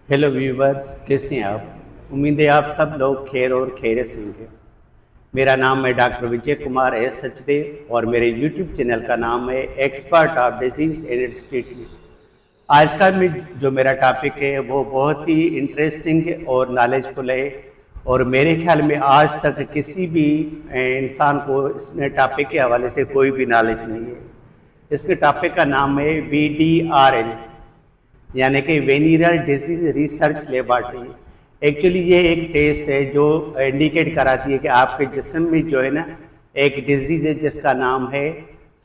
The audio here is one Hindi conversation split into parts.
हेलो व्यूवर्स, कैसे हैं आप। उम्मीद है आप सब लोग खैर और खैरियत से होंगे। मेरा नाम है डॉक्टर विजय कुमार एस सचदेव और मेरे यूट्यूब चैनल का नाम है expert of disease and it's treatment. आज का जो मेरा टॉपिक है वो बहुत ही इंटरेस्टिंग और नॉलेजफुल है और मेरे ख्याल में आज तक किसी भी इंसान को इस टॉपिक के हवाले से कोई भी नॉलेज नहीं है। इसके टॉपिक का नाम है VDRL, यानी कि वेनिरल डिजीज रिसर्च लेबॉर्ट्री। एक्चुअली ये एक टेस्ट है जो इंडिकेट कराती है कि आपके जिस्म में जो है ना एक डिजीज है जिसका नाम है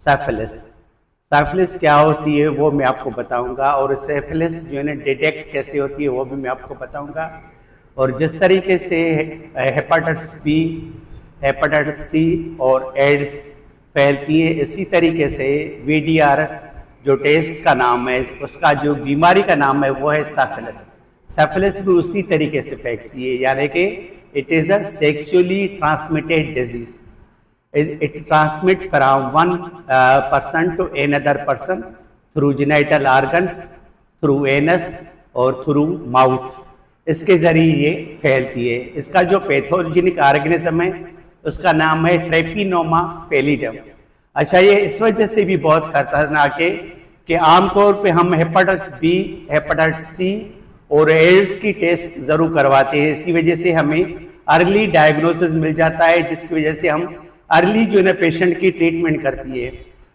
सिफिलिस। सिफिलिस क्या होती है वो मैं आपको बताऊंगा और सिफिलिस जो है ना डिटेक्ट कैसे होती है वो भी मैं आपको बताऊंगा। और जिस तरीके से हेपेटाइटिस बी, हेपेटाइटिस सी और एड्स फैलती है, इसी तरीके से VDR जो टेस्ट का नाम है उसका जो बीमारी का नाम है वो है सिफिलिस। सिफिलिस भी उसी तरीके से फैलती है, यानी कि it is a sexually transmitted disease. It transmit from one person to another person through genital organs, through anus और थ्रू माउथ। इसके जरिए ये फैलती है। इसका जो पैथोजेनिक ऑर्गेनिज्म है उसका नाम है ट्रेपिनोमा पैलिडम। अच्छा, ये इस वजह से भी बहुत खतरनाक है कि आमतौर पे हम हेपेटाइटिस बी, हेपेटाइटिस सी और एड्स की टेस्ट जरूर करवाते हैं। इसी वजह से हमें अर्ली डायग्नोसिस मिल जाता है, जिसकी वजह से हम अर्ली जो है ना पेशेंट की ट्रीटमेंट करती है।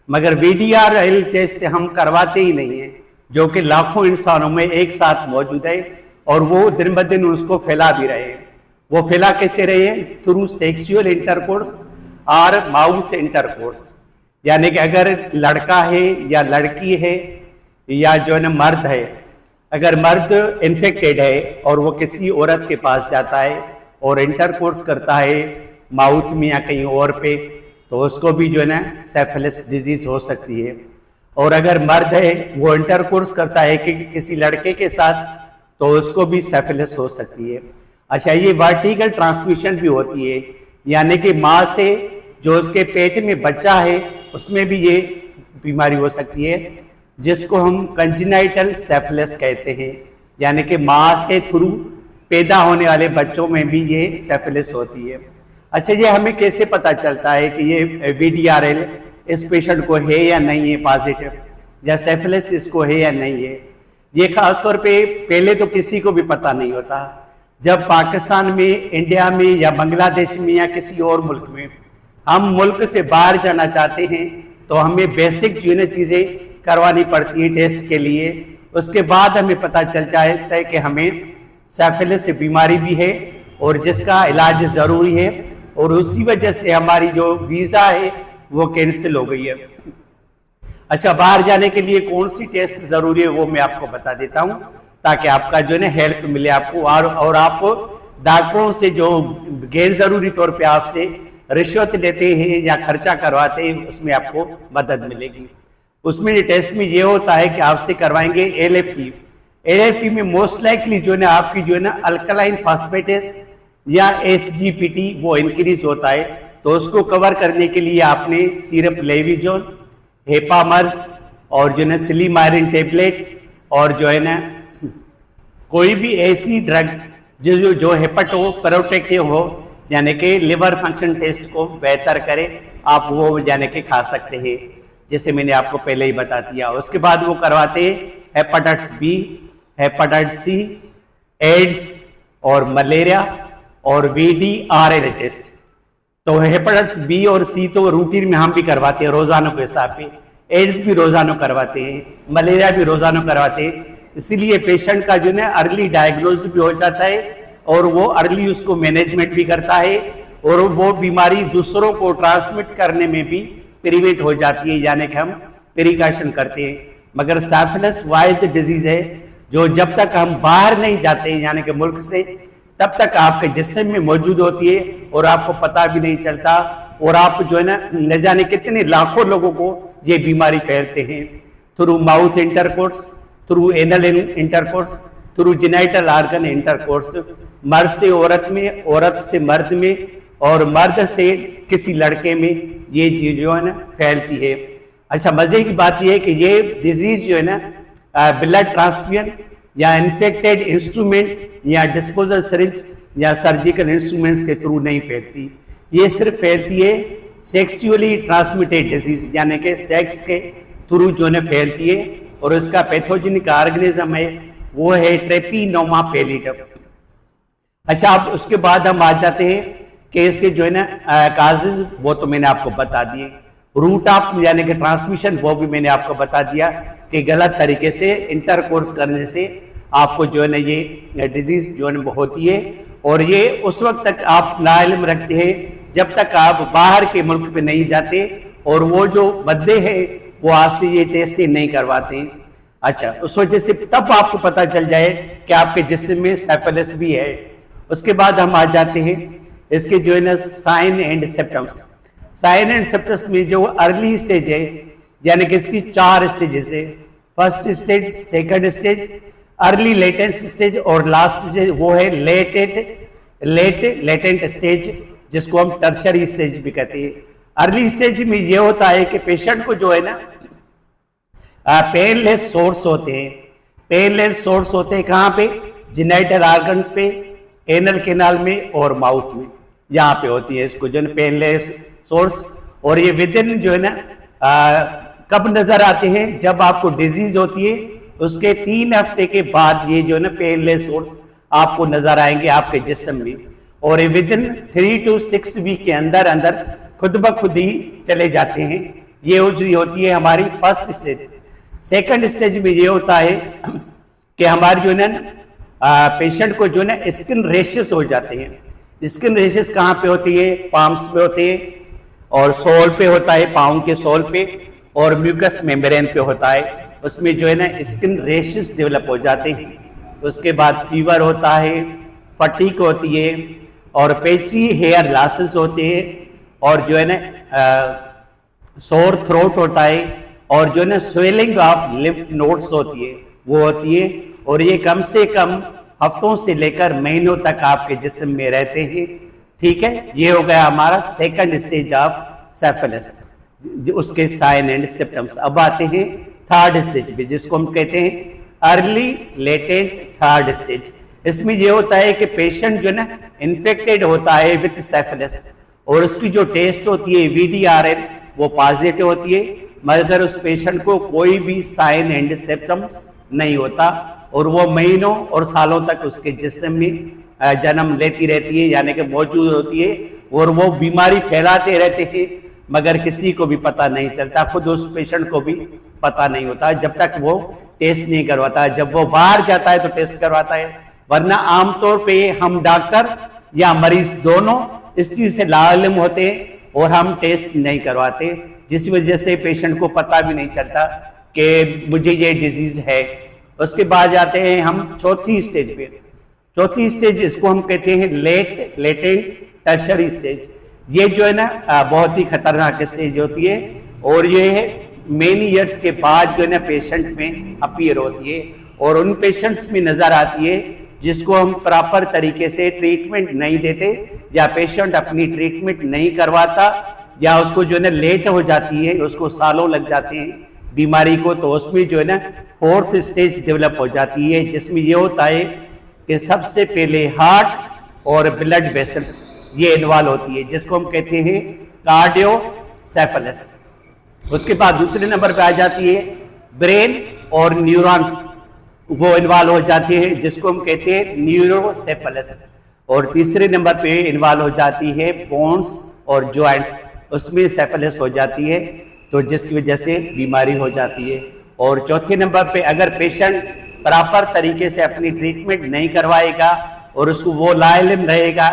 मगर VDRL टेस्ट हम करवाते ही नहीं है, जो कि लाखों इंसानों में एक साथ मौजूद है और वो दिन ब दिन उसको फैला भी रहे हैं। वो फैला कैसे रहे हैं? थ्रू सेक्सुअल इंटरकोर्स और माउथ इंटरकोर्स। यानी कि अगर लड़का है या लड़की है या जो है ना मर्द है, अगर मर्द इन्फेक्टेड है और वो किसी औरत के पास जाता है और इंटरकोर्स करता है माउथ में या कहीं और पे, तो उसको भी जो है ना सिफिलिस डिजीज हो सकती है। और अगर मर्द है वो इंटरकोर्स करता है कि किसी लड़के के साथ, तो उसको भी सिफिलिस हो सकती है। अच्छा, ये वर्टिकल ट्रांसमिशन भी होती है, यानी कि माँ से जो उसके पेट में बच्चा है उसमें भी ये बीमारी हो सकती है, जिसको हम कंजेनाइटल सिफिलिस कहते हैं। यानी कि माँ के थ्रू पैदा होने वाले बच्चों में भी ये सिफिलिस होती है। अच्छा, ये हमें कैसे पता चलता है कि ये VDRL इस पेशेंट को है या नहीं है पॉजिटिव, या सिफिलिस इसको है या नहीं है? ये खासतौर पे पहले तो किसी को भी पता नहीं होता। जब पाकिस्तान में, इंडिया में या बांग्लादेश में या किसी और मुल्क में हम मुल्क से बाहर जाना चाहते हैं तो हमें बेसिक जो है चीज़ें करवानी पड़ती हैं टेस्ट के लिए। उसके बाद हमें पता चल जाता है कि हमें सिफिलिस बीमारी भी है और जिसका इलाज ज़रूरी है, और उसी वजह से हमारी जो वीज़ा है वो कैंसिल हो गई है। अच्छा, बाहर जाने के लिए कौन सी टेस्ट ज़रूरी है वो मैं आपको बता देता हूँ, ताकि आपका जो है ना हेल्प मिले आपको, और आप डॉक्टरों से जो गैर ज़रूरी तौर पे आपसे रिश्वत लेते हैं या खर्चा करवाते हैं उसमें आपको मदद मिलेगी। उसमें टेस्ट में ये होता है कि आपसे करवाएंगे LFT। LFT में मोस्ट लाइकली जो है ना आपकी जो है ना अल्कलाइन फास्फेटेस या SGPT वो इंक्रीज होता है। तो उसको कवर करने के लिए आपने सिरप लेविजोन, हेपामर्स और जो है ना सिलीमारिन टेबलेट और जो है ना कोई भी ऐसी ड्रग जो हेपेटो प्रोटेक्टिव हो, यानी कि लिवर फंक्शन टेस्ट को बेहतर करे, आप वो यानी कि खा सकते हैं, जैसे मैंने आपको पहले ही बता दिया। उसके बाद वो करवाते हैं hepatitis B, hepatitis C, AIDS और मलेरिया और VDRL टेस्ट। तो हेपेटाइटिस बी और सी तो रूटीन में हम भी करवाते हैं रोजाना के हिसाब पे, एड्स भी रोजाना करवाते हैं, मलेरिया भी रोजाना करवाते हैं। इसीलिए पेशेंट का जो है अर्ली डायग्नोज भी हो जाता है और वो अर्ली उसको मैनेजमेंट भी करता है और वो बीमारी दूसरों को ट्रांसमिट करने में भी प्रिवेंट हो जाती है, यानी कि हम प्रिकॉशन करते हैं। मगर सिफिलिस वाइल्ड डिजीज है जो जब तक हम बाहर नहीं जाते हैं यानी कि मुल्क से, तब तक आपके जिस्म में मौजूद होती है और आपको पता भी नहीं चलता, और आप जो है ना न जाने कितने लाखों लोगों को ये बीमारी फैलते हैं through mouth intercourse, through anal intercourse, through genital organ intercourse, मर्द से औरत में, औरत से मर्द में और मर्द से किसी लड़के में ये चीज जो है ना फैलती है। अच्छा, मजे की बात यह है कि ये डिजीज जो है ना ब्लड ट्रांसफ्यूजन या इन्फेक्टेड इंस्ट्रूमेंट या डिस्पोजल सिरिंज या सर्जिकल इंस्ट्रूमेंट्स के थ्रू नहीं फैलती। ये सिर्फ फैलती है सेक्सुअली ट्रांसमिटेड डिजीज, यानी कि सेक्स के थ्रू जो है फैलती है, और उसका पैथोजेनिक ऑर्गेनिज्म है वो है ट्रेपिनोमा पैलिडम। अच्छा, अब उसके बाद हम आ जाते हैं कि इसके जो है ना काजेज, वो तो मैंने आपको बता दिए। रूट ऑफ यानी कि ट्रांसमिशन, वो भी मैंने आपको बता दिया कि गलत तरीके से इंटरकोर्स करने से आपको जो है ना ये डिजीज जो है होती है, और ये उस वक्त तक आप लाइल्म रखते हैं जब तक आप बाहर के मुल्क पे नहीं जाते और वो जो बंदे हैं वो आपसे ये टेस्ट नहीं करवाते हैं। अच्छा, उस वजह से तब आपको पता चल जाए कि आपके जिस्म में सिफिलिस भी है। उसके बाद हम आ जाते हैं इसके जो है ना sign and symptoms. Sign and symptoms में जो अर्ली स्टेज है, यानी कि इसकी 4 स्टेजेस है। First stage, second stage, early latent stage और लास्ट स्टेज वो है लेटेंट स्टेज, जिसको हम टर्शरी स्टेज भी कहते हैं। अर्ली स्टेज में ये होता है कि पेशेंट को जो है ना पेनलेस सोर्स होते हैं। पेनलेस सोर्स होते हैं कहाँ पे? जेनिटल ऑर्गन्स पे, एनल कैनाल में और माउथ में, यहाँ पे होती है इसको जो है पेनलेस सोर्स। और ये विद इन जो है ना कब नजर आते हैं? जब आपको डिजीज होती है उसके 3 हफ्ते के बाद ये जो है ना पेनलेस सोर्स आपको नजर आएंगे आपके जिस्म में, और ये विद इन 3 to 6 वीक के अंदर अंदर खुद ब खुद ही चले जाते हैं। ये होती है हमारी फर्स्ट स्टेज। सेकंड स्टेज में ये होता है कि हमारी जो है ना पेशेंट को जो है ना स्किन रेशेस हो जाते हैं। स्किन रेशेस कहाँ पे होती है? पाम्स पे होते हैं, और सोल पे होता है, पाँव के सोल पे, और म्यूकस मेम्ब्रेन पे होता है। उसमें जो है ना स्किन रेशेस डेवलप हो जाते हैं। उसके बाद फीवर होता है, फटीक होती है, और पेची हेयर लॉसेस होते हैं, और जो है ना सोर थ्रोट होता है, और जो है ना स्वेलिंग ऑफ लिम्फ नोड्स होती है वो होती है। और ये कम से कम हफ्तों से लेकर महीनों तक आपके जिस्म में रहते हैं। ठीक है, ये हो गया हमारा सेकंड स्टेज ऑफ सिफिलिस, उसके साइन एंड सिम्टम्स। अब आते हैं थर्ड स्टेज पे, जिसको हम कहते हैं अर्ली लेटेंट थर्ड स्टेज। इसमें यह होता है कि पेशेंट जो ना इन्फेक्टेड होता है विद सिफिलिस, और उसकी जो टेस्ट होती है VDRN वो पॉजिटिव होती है, मगर उस पेशेंट को कोई भी साइन एंड सिम्टम्स नहीं होता, और वो महीनों और सालों तक उसके जिस्म में जन्म लेती रहती है, यानी कि मौजूद होती है, और वो बीमारी फैलाते रहते हैं, मगर किसी को भी पता नहीं चलता, खुद उस पेशेंट को भी पता नहीं होता जब तक वो टेस्ट नहीं करवाता। जब वो बाहर जाता है तो टेस्ट करवाता है, वरना आमतौर पे हम डॉक्टर या मरीज दोनों इस चीज से लाइल्म होते हैं और हम टेस्ट नहीं करवाते, जिस वजह से पेशेंट को पता भी नहीं चलता कि मुझे ये डिजीज है। उसके बाद जाते हैं हम चौथी स्टेज पे। चौथी स्टेज इसको हम कहते हैं लेटेंट टर्शरी स्टेज। ये जो है ना बहुत ही खतरनाक स्टेज होती है, और ये मेनी ईयर्स के बाद जो है ना पेशेंट में अपीयर होती है, और उन पेशेंट्स में नजर आती है जिसको हम प्रॉपर तरीके से ट्रीटमेंट नहीं देते, या पेशेंट अपनी ट्रीटमेंट नहीं करवाता, या उसको जो है ना लेट हो जाती है, उसको सालों लग जाते हैं बीमारी को, तो उसमें जो है ना फोर्थ स्टेज डेवलप हो जाती है, जिसमें ये होता है कि सबसे पहले हार्ट और ब्लड वेसल्स ये इन्वॉल्व होती है, जिसको हम कहते हैं कार्डियोसेफेलस। उसके बाद दूसरे नंबर पे आ जाती है ब्रेन और न्यूरॉन्स, वो इन्वॉल्व हो जाती है, जिसको हम कहते हैं न्यूरोसेफेलस। और तीसरे नंबर पे इन्वॉल्व हो जाती है बोन्स और जॉइंट्स, उसमें सेफेलस हो जाती है, तो जिसकी वजह से बीमारी हो जाती है। और चौथे नंबर पे अगर पेशेंट प्रॉपर तरीके से अपनी ट्रीटमेंट नहीं करवाएगा और उसको वो लाइल्म रहेगा,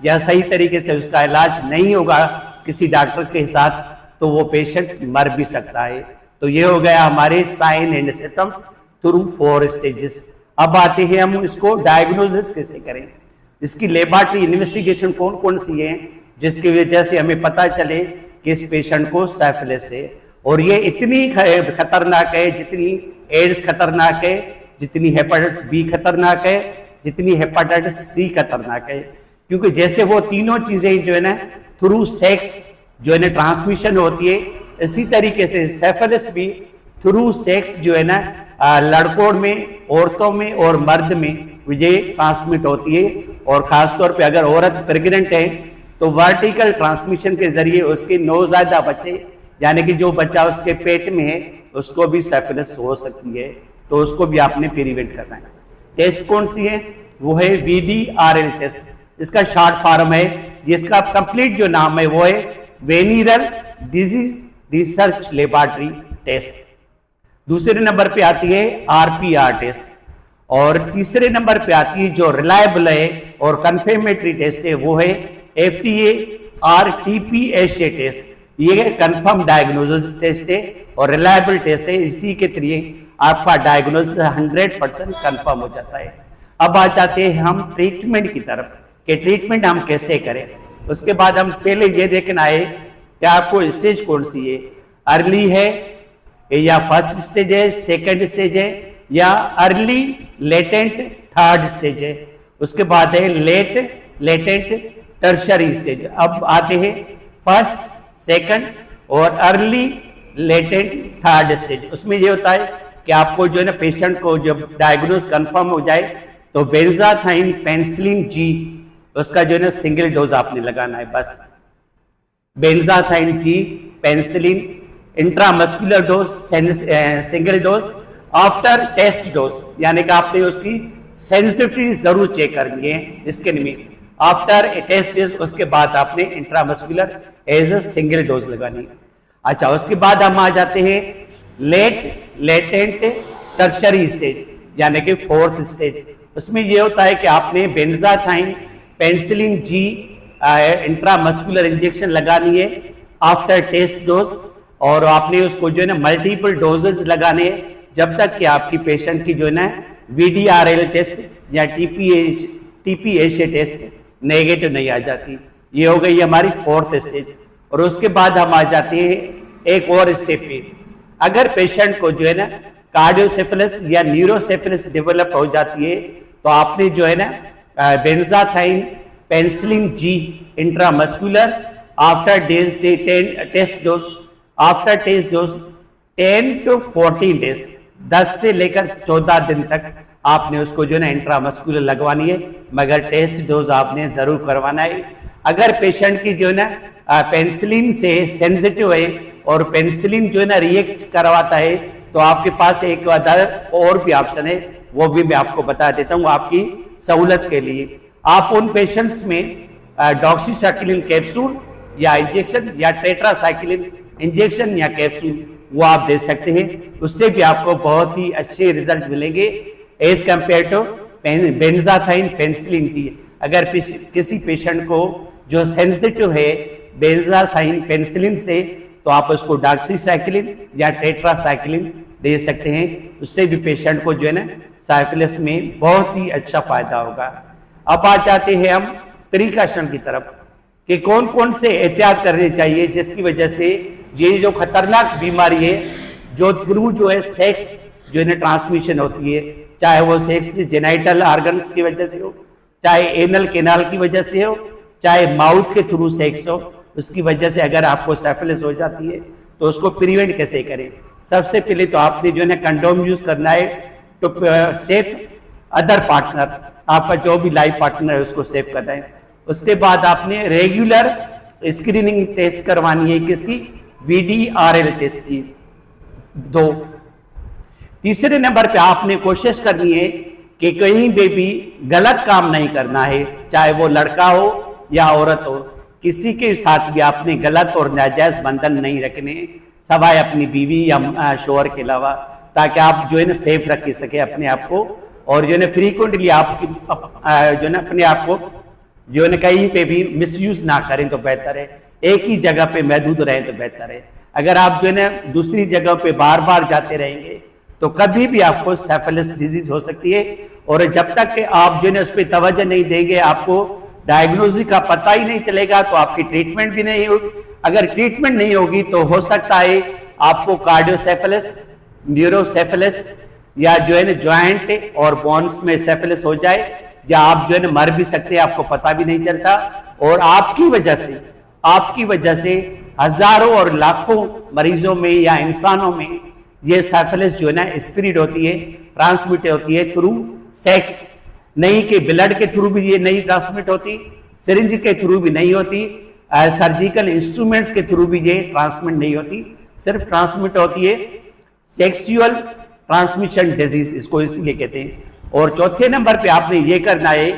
या सही तरीके से उसका इलाज नहीं होगा किसी डॉक्टर के साथ, तो वो पेशेंट मर भी सकता है। तो ये हो गया हमारे sign and symptoms through 4 stages. अब आते हैं हम इसको डायग्नोसिस कैसे करें, इसकी लेबोरेटरी इन्वेस्टिगेशन कौन कौन सी है जिसकी वजह से हमें पता चले कि इस पेशेंट को सिफिलिस है। और ये इतनी खतरनाक है जितनी एड्स खतरनाक है, जितनी हेपेटाइटिस बी खतरनाक है, जितनी हेपेटाइटिस सी खतरनाक है, क्योंकि जैसे वो तीनों चीजें जो है ना थ्रू सेक्स जो है ना ट्रांसमिशन होती है, इसी तरीके से सिफिलिस भी थ्रू सेक्स जो है ना लड़कों में, औरतों में और मर्द में ये ट्रांसमिट होती है। और खासतौर पे अगर औरत प्रेग्नेंट है तो वर्टिकल ट्रांसमिशन के जरिए उसके नवजायदा बच्चे, यानी कि जो बच्चा उसके पेट में है, उसको भी सिफिलिस हो सकती है, तो उसको भी आपने प्रिवेंट करना है। टेस्ट कौन सी है? वो है VDRL टेस्ट। इसका शॉर्ट फॉर्म है, जिसका कंप्लीट जो नाम है वो है वेनिरल डिजीज रिसर्च लेबोरेटरी टेस्ट। दूसरे नंबर पे आती है RPR टेस्ट, और तीसरे नंबर पे आती है जो रिलायबल है और कंफर्मेटरी टेस्ट है, वो है FDA RTPSA टेस्ट। ये कंफर्म डायग्नोसिस टेस्ट है और रिलायबल टेस्ट है। इसी के जरिए आपका डायग्नोसिस 100% कंफर्म हो जाता है। अब आ जाते हैं हम ट्रीटमेंट की तरफ कि ट्रीटमेंट हम कैसे करें। उसके बाद हम पहले ये देखना है कि आपको स्टेज कौन सी है, अर्ली है या फर्स्ट स्टेज है, सेकंड स्टेज है, या अर्ली लेटेंट थर्ड स्टेज है। उसके बाद है लेटेंट टर्शरी स्टेज। अब आते हैं फर्स्ट, सेकंड और अर्ली लेटेंट थर्ड स्टेज। उसमें ये होता है कि आपको जो है ना पेशेंट को जब डायग्नोस कंफर्म हो जाए तो बेंजाथाइन पेनिसिलिन जी उसका जो है ना सिंगल डोज आपने लगाना है बस। Benzathine G penicillin intramuscular dose, single dose after test dose, यानी कि आपने उसकी सेंसिटिविटी जरूर चेक करनी है स्किन में। आफ्टर टेस्ट डोज उसके बाद आपने intramuscular as a single dose लगानी है। अच्छा, उसके बाद हम आ जाते हैं लेटेंट टर्शरी स्टेज, यानी कि फोर्थ स्टेज। उसमें यह होता है कि आपने बेंजाथाइन पेनिसिलिन जी इंट्रामस्कुलर इंजेक्शन लगानी है आफ्टर टेस्ट डोज, और आपने उसको जो है ना मल्टीपल डोजेस लगाने हैं जब तक कि आपकी पेशेंट की जो है ना VDRL टेस्ट या TPSA टेस्ट नेगेटिव नहीं आ जाती। ये हो गई हमारी फोर्थ स्टेज। और उसके बाद हम आ जाते हैं एक और स्टेप पे। अगर पेशेंट को जो है ना कार्डियोसेफेलिस या न्यूरोसेफेलिस डेवलप हो जाती है तो आपने जो है ना benzathine penicillin G intramuscular after test dose, after test dose 10 to 14 days, 10 से लेकर 14 दिन तक आपने उसको जो है ना इंट्रामस्कुलर लगवानी है, मगर टेस्ट डोज आपने जरूर करवाना है। अगर पेशेंट की जो है ना पेनिसिलिन से सेंसिटिव है और पेनिसिलिन जो है ना रिएक्ट करवाता है तो आपके पास एक और भी ऑप्शन है, वो भी मैं आपको बता देता हूँ आपकी सहूलत के लिए। आप उन पेशेंट्स में डॉक्सीसाइक्लिन कैप्सूल या इंजेक्शन या टेट्रासाइक्लिन इंजेक्शन या कैप्सूल वो आप दे सकते हैं। उससे भी आपको बहुत ही अच्छे रिजल्ट मिलेंगे as compare to benzathine penicillin G. अगर किसी पेशेंट को जो सेंसिटिव है बेंजाथाइन पेनिसिलिन से तो आप उसको डॉक्सीसाइक्लिन या टेट्रासाइक्लिन दे सकते हैं। उससे भी पेशेंट को जो है ना सिफिलिस में बहुत ही अच्छा फायदा होगा। अब आ जाते हैं हम प्रिकॉशन की तरफ कि कौन कौन से एहतियात करने चाहिए जिसकी वजह से ये जो खतरनाक बीमारी है जो थ्रू जो है सेक्स जो है ना ट्रांसमिशन होती है, चाहे वो सेक्स जेनाइटल ऑर्गन्स की वजह से हो, चाहे एनल कैनाल की वजह से हो, चाहे माउथ के थ्रू सेक्स हो, उसकी वजह से अगर आपको सिफिलिस हो जाती है तो उसको प्रिवेंट कैसे करें। सबसे पहले तो आपने जो है ना कंडोम यूज करना है तो सेफ अदर पार्टनर, आपका जो भी लाइफ पार्टनर है उसको सेफ करना है। उसके बाद आपने रेगुलर स्क्रीनिंग टेस्ट करवानी है किसकी, VDRL टेस्ट की। 2 तीसरे नंबर पे आपने कोशिश करनी है कि कहीं भी गलत काम नहीं करना है, चाहे वो लड़का हो या औरत हो, किसी के साथ भी आपने गलत और नाजायज बंधन नहीं रखने सवाए अपनी बीवी या शोहर के अलावा, ताकि आप जो है ना सेफ रख सके अपने आप को। और जो है ना फ्रीक्वेंटली आप जो है ना अपने आप को जो है ना कहीं पे भी मिसयूज ना करें तो बेहतर है। एक ही जगह पे महदूद रहें तो बेहतर है। अगर आप जो है ना दूसरी जगह पे बार बार जाते रहेंगे तो कभी भी आपको सिफिलिस डिजीज हो सकती है। और जब तक कि आप जो है ना उस पर तवज्जो नहीं देंगे, आपको डायग्नोसिस का पता ही नहीं चलेगा तो आपकी ट्रीटमेंट भी नहीं होगी। अगर ट्रीटमेंट नहीं होगी तो हो सकता है आपको कार्डियोसेफेलिस, न्यूरोसेफेलिस या जो है ना ज्वाइंट और बोन्स में सेफिलिस हो जाए, या आप जो है ना मर भी सकते हैं, आपको पता भी नहीं चलता। और आपकी वजह से हजारों और लाखों मरीजों में या इंसानों में ये साइफिलिस जो है ना स्प्रेड होती है, ट्रांसमिट होती है थ्रू सेक्स, नहीं कि ब्लड के थ्रू भी ये नहीं ट्रांसमिट होती, सिरिंज के थ्रू भी नहीं होती, सर्जिकल इंस्ट्रूमेंट्स के थ्रू भी ये ट्रांसमिट नहीं होती, सिर्फ ट्रांसमिट होती है सेक्सुअल ट्रांसमिशन डिजीज, इसको इसलिए कहते हैं। और चौथे नंबर पे आपने ये करना है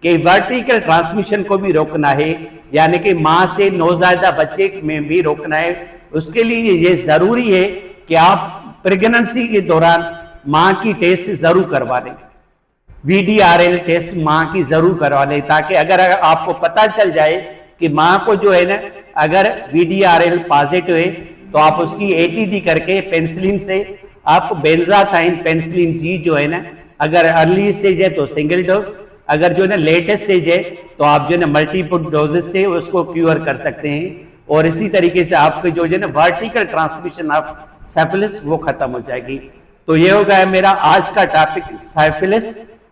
कि वर्टिकल ट्रांसमिशन को भी रोकना है, यानी कि मां से नौजायदा बच्चे में भी रोकना है। उसके लिए ये जरूरी है कि आप प्रेगनेंसी के दौरान मां की टेस्ट जरूर करवा लें, VDRL टेस्ट मां की जरूर करवा लें, ताकि अगर आपको पता चल जाए कि मां को जो है ना अगर VDRL पॉजिटिव है तो आप उसकी ATD करके पेनिसिलिन से आप बेंजाथाइन पेनिसिलिन जी जो है ना, अगर अर्ली स्टेज है तो सिंगल डोज, अगर जो है ना लेटेस्ट स्टेज है तो आप जो है ना मल्टीपल डोजेस से उसको क्यूर कर सकते हैं। और इसी तरीके से आपके जो है ना वर्टिकल ट्रांसमिशन ऑफ साइफिलिस वो खत्म हो जाएगी। तो ये हो गया मेरा आज का टॉपिक साइफिलिस,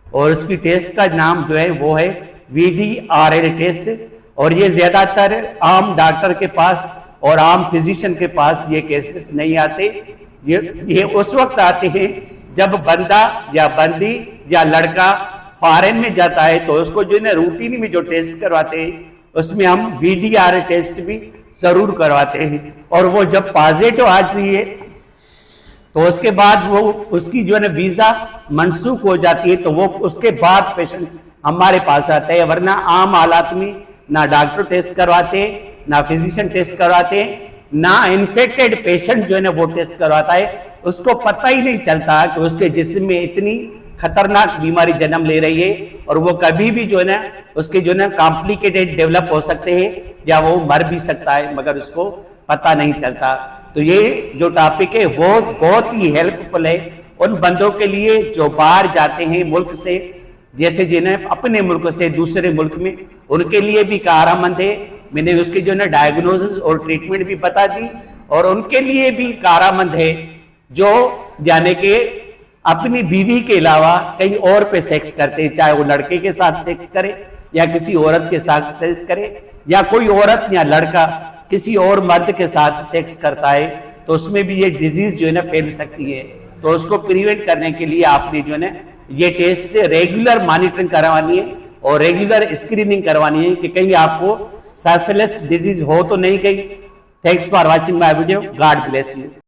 और उसकी टेस्ट का नाम जो है वो है VDRL टेस्ट। और ये ज्यादातर आम डॉक्टर के पास और आम फिजिशियन के पास ये केसेस नहीं आते, ये उस वक्त आते हैं जब बंदा या बंदी या लड़का फॉरेन में जाता है, तो उसको जो है ना रूटीन में जो टेस्ट करवाते हैं उसमें हम VDRL टेस्ट भी जरूर करवाते हैं। और वो जब पॉजिटिव आती है तो उसके बाद वो उसकी जो है ना वीजा मनसूख हो जाती है, तो वो उसके बाद पेशेंट हमारे पास आता है। वरना आम हालात में ना डॉक्टर टेस्ट करवाते, ना फिजिशियन टेस्ट करवाते, ना इन्फेक्टेड पेशेंट जो है ना वो टेस्ट करवाता है। उसको पता ही नहीं चलता कि उसके जिस्म में इतनी खतरनाक बीमारी जन्म ले रही है, और वो कभी भी जो है ना उसके जो है ना कॉम्प्लिकेटेड डेवलप हो सकते हैं या वो मर भी सकता है, मगर उसको पता नहीं चलता। तो ये जो टॉपिक है वो बहुत ही हेल्पफुल है उन बंदों के लिए जो बाहर जाते हैं मुल्क से, जैसे जिन्हें अपने मुल्क से दूसरे मुल्क में, उनके लिए भी कारआमद है। मैंने उसकी जो है डायग्नोसिस और ट्रीटमेंट भी बता दी, और उनके लिए भी कारआमद है जो यानी कि अपनी बीवी के अलावा कहीं और पे सेक्स करते हैं, चाहे वो लड़के के साथ सेक्स करे या किसी औरत के साथ सेक्स करे, या कोई औरत या लड़का किसी और मर्द के साथ सेक्स करता है, तो उसमें भी ये डिजीज जो है ना फैल सकती है। तो उसको प्रिवेंट करने के लिए आपने जो है ना ये टेस्ट से रेगुलर मॉनिटरिंग करवानी है और रेगुलर स्क्रीनिंग करवानी है कि कहीं आपको साइफिलिस डिजीज हो तो नहीं गई। Thanks for watching my video, God bless you.